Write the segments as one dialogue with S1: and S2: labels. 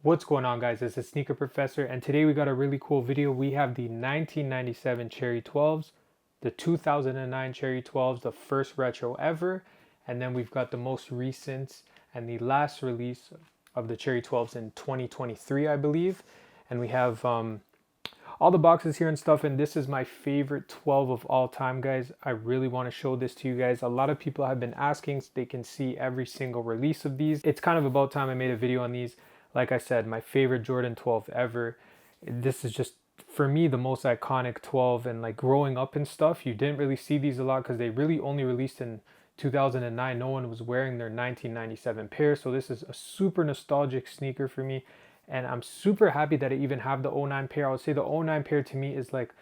S1: What's going on, guys? This is Sneaker Professor, and today we got a really cool video. We have the 1997 Cherry 12s, the 2009 Cherry 12s, the first retro ever, and then we've got the most recent and the last release of the Cherry 12s in 2023, I believe. And we have all the boxes here and stuff, and this is my favorite 12 of all time, guys. I really want to show this to you guys. A lot of people have been asking so they can see every single release of these. It's kind of about time I made a video on these. Like I said, my favorite Jordan 12 ever. This is just, for me, the most iconic 12. And like growing up and stuff, you didn't really see these a lot because they really only released in 2009. No one was wearing their 1997 pair. So this is a super nostalgic sneaker for me. And I'm super happy that I even have the '09 pair. I would say the '09 pair to me is like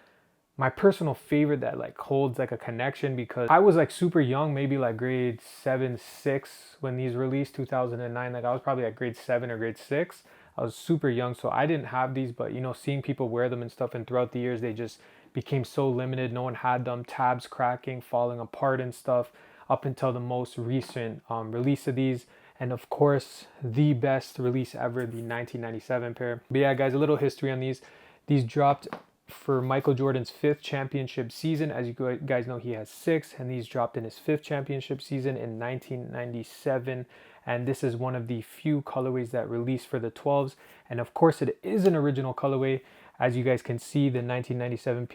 S1: my personal favorite that like holds like a connection, because I was like super young, maybe like grade 7, 6 when these released, 2009. Like I was probably at grade 7 or grade 6. I was super young, so I didn't have these, but you know, seeing people wear them and stuff, and throughout the years they just became so limited. No one had them, tabs cracking, falling apart and stuff, up until the most recent release of these. And of course, the best release ever, the 1997 pair. But yeah, guys, a little history on these. These dropped for Michael Jordan's 5th championship season. As you guys know, he has 6, and these dropped in his 5th championship season in 1997. And this is one of the few colorways that released for the 12s. And of course, it is an original colorway. As you guys can see, the 1997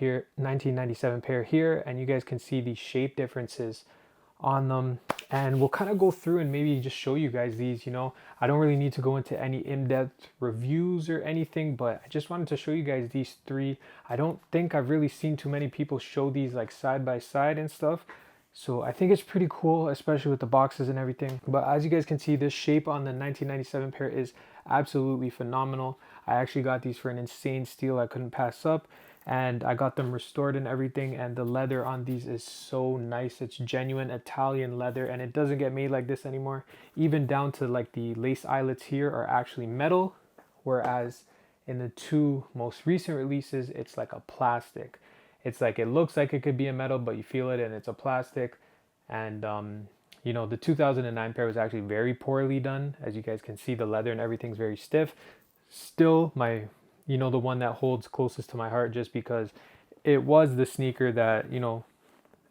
S1: pair here, and you guys can see the shape differences on them. And we'll kind of go through and maybe just show you guys these. You know, I don't really need to go into any in-depth reviews or anything, but I just wanted to show you guys these three. I don't think I've really seen too many people show these like side by side and stuff, so I think it's pretty cool, especially with the boxes and everything. But as you guys can see, this shape on the 1997 pair is absolutely phenomenal. I actually got these for an insane steal I couldn't pass up, and I got them restored and everything. And the leather on these is so nice. It's genuine Italian leather, and it doesn't get made like this anymore. Even down to like the lace eyelets here are actually metal, whereas in the two most recent releases it's like a plastic. It's like, it looks like it could be a metal, but you feel it and it's a plastic. And you know, the 2009 pair was actually very poorly done. As you guys can see, the leather and everything's very stiff. Still my, you know, the one that holds closest to my heart, just because it was the sneaker that, you know,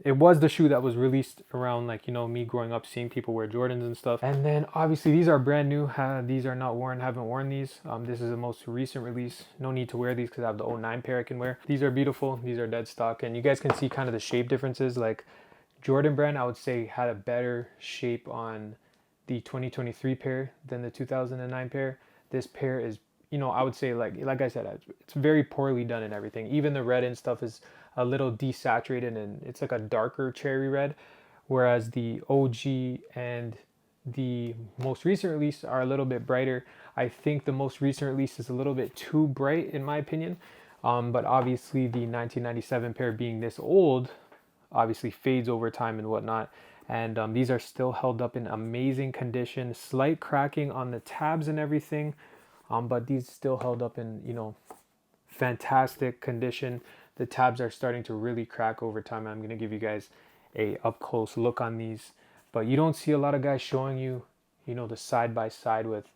S1: it was the shoe that was released around, like, you know, me growing up, seeing people wear Jordans and stuff. And then obviously these are brand new. These are not worn, haven't worn these. This is the most recent release. No need to wear these because I have the '09 pair I can wear. These are beautiful. These are dead stock, and you guys can see kind of the shape differences. Like Jordan Brand, I would say, had a better shape on the 2023 pair than the 2009 pair. This pair is, you know, I would say, like I said, it's very poorly done and everything. Even the red and stuff is a little desaturated, and it's like a darker cherry red, whereas the OG and the most recent release are a little bit brighter. I think the most recent release is a little bit too bright in my opinion, but obviously the 1997 pair, being this old, obviously fades over time and whatnot. And these are still held up in amazing condition. Slight cracking on the tabs and everything, but these still held up in, you know, fantastic condition. The tabs are starting to really crack over time. I'm going to give you guys a up close look on these, but you don't see a lot of guys showing you, you know, the side by side with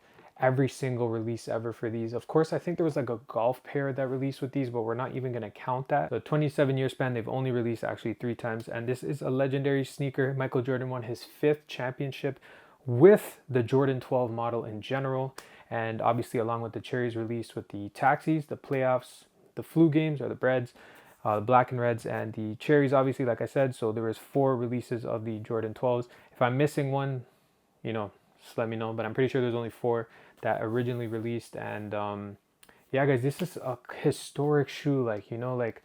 S1: every single release ever for these. Of course, I think there was like a golf pair that released with these, but we're not even going to count that. The 27-year span, they've only released actually 3 times, and this is a legendary sneaker. Michael Jordan won his 5th championship with the Jordan 12 model in general, and obviously along with the Cherries released with the Taxis, the Playoffs, the Flu Games or the Breads, the Black and Reds, and the Cherries, obviously, like I said. So there was 4 releases of the Jordan 12s. If I'm missing one, you know, just let me know, but I'm pretty sure there's only 4 that originally released. And yeah, guys, this is a historic shoe. Like, you know, like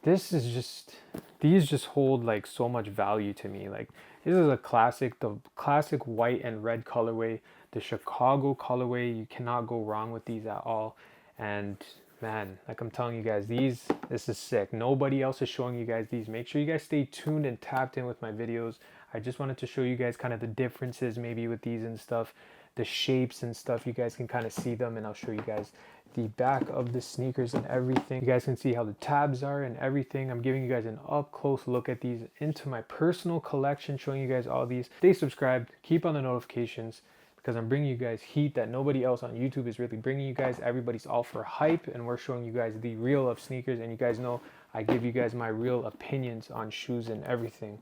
S1: this is just, these just hold like so much value to me. Like this is a classic, the classic white and red colorway, the Chicago colorway. You cannot go wrong with these at all. And man, like I'm telling you guys, this is sick. Nobody else is showing you guys these. Make sure you guys stay tuned and tapped in with my videos. I just wanted to show you guys kind of the differences maybe with these and stuff, the shapes and stuff. You guys can kind of see them, and I'll show you guys the back of the sneakers and everything. You guys can see how the tabs are and everything. I'm giving you guys an up close look at these into my personal collection, showing you guys all these. Stay subscribed, keep on the notifications, because I'm bringing you guys heat that nobody else on YouTube is really bringing you guys. Everybody's all for hype, and we're showing you guys the real of sneakers. And you guys know I give you guys my real opinions on shoes and everything.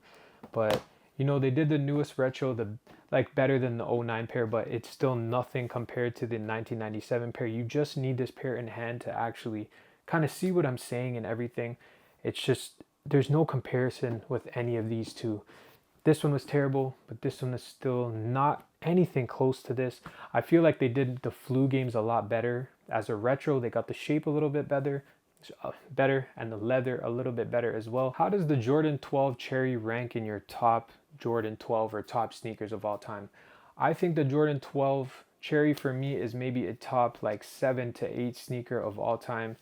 S1: But you know, they did the newest retro, the like better than the '09 pair, but it's still nothing compared to the 1997 pair. You just need this pair in hand to actually kind of see what I'm saying and everything. It's just, there's no comparison with any of these two. This one was terrible, but this one is still not anything close to this. I feel like they did the Flu Games a lot better as a retro. They got the shape a little bit better, and the leather a little bit better as well. How does the Jordan 12 Cherry rank in your top Jordan 12 or top sneakers of all time? I think the Jordan 12 Cherry for me is maybe a top like 7 to 8 sneaker of all time.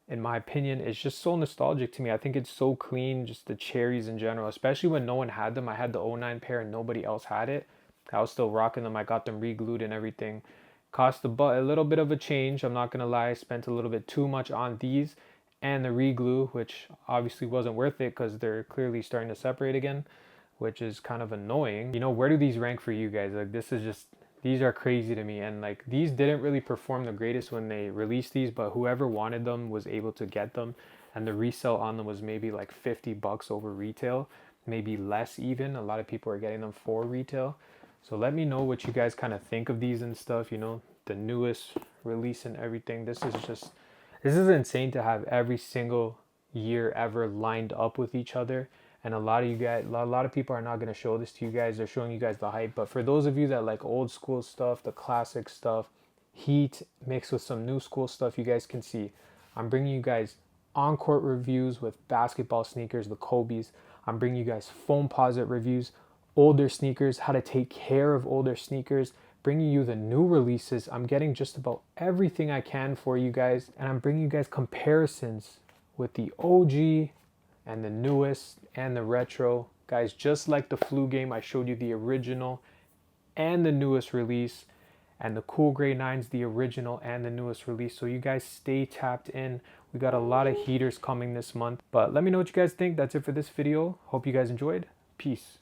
S1: In my opinion, it's just so nostalgic to me. I think it's so clean, just the cherries in general, especially when no one had them. I had the '09 pair and nobody else had it. I was still rocking them. I got them re-glued and everything. Cost a little bit of a change. I'm not going to lie. I spent a little bit too much on these and the re-glue, which obviously wasn't worth it because they're clearly starting to separate again, which is kind of annoying. You know, where do these rank for you guys? Like, this is just, these are crazy to me. And like, these didn't really perform the greatest when they released these, but whoever wanted them was able to get them. And the resale on them was maybe like $50 over retail, maybe less even. A lot of people are getting them for retail. So let me know what you guys kind of think of these and stuff, you know, the newest release and everything. This is insane to have every single year ever lined up with each other. And a lot of people are not going to show this to you guys. They're showing you guys the hype. But for those of you that like old school stuff, the classic stuff, heat mixed with some new school stuff, you guys can see I'm bringing you guys on-court reviews with basketball sneakers, the Kobe's. I'm bringing you guys Foamposite reviews, older sneakers, how to take care of older sneakers, bringing you the new releases. I'm getting just about everything I can for you guys. And I'm bringing you guys comparisons with the OG and the newest and the retro. Guys, just like the Flu Game, I showed you the original and the newest release, and the Cool Grey 9's the original and the newest release. So you guys stay tapped in. We got a lot of heaters coming this month. But let me know what you guys think. That's it for this video. Hope you guys enjoyed. Peace.